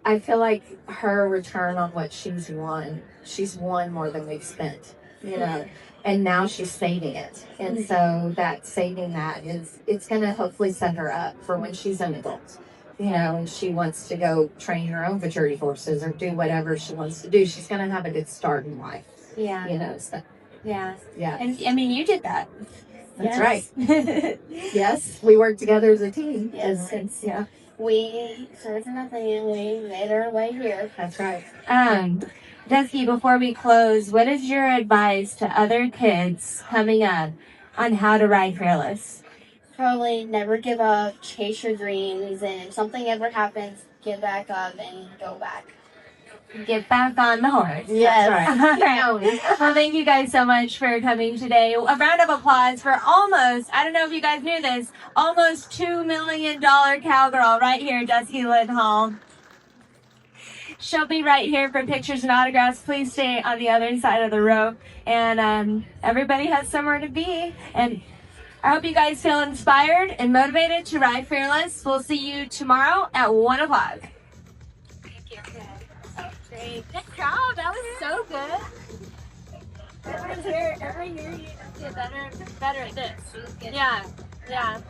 I feel like her return on what she's won more than we've spent, you know, and now she's saving it. And so that saving that it's going to hopefully set her up for when she's an adult, you know, and she wants to go train her own maturity horses or do whatever she wants to do. She's going to have a good start in life, Yeah. you know, so Yeah. yeah. And I mean, you did that. That's right. Yes, we work together as a team. Yes. Yeah, We served nothing and we made our way here. that's right. Dusky, before we close, what is your advice to other kids coming up on how to ride fearless? Probably never give up, chase your dreams, and if something ever happens, get back up and go back. Get back on the horse. Yes. That's All right. Well, thank you guys so much for coming today. A round of applause for almost, I don't know if you guys knew this, almost $2 million cowgirl right here, Dusky Lynn Hall. She'll be right here for pictures and autographs. Please stay on the other side of the row. And everybody has somewhere to be. And I hope you guys feel inspired and motivated to ride fearless. We'll see you tomorrow at 1 o'clock. Great. Good job. That was so good. Every year you get better at this. Yeah.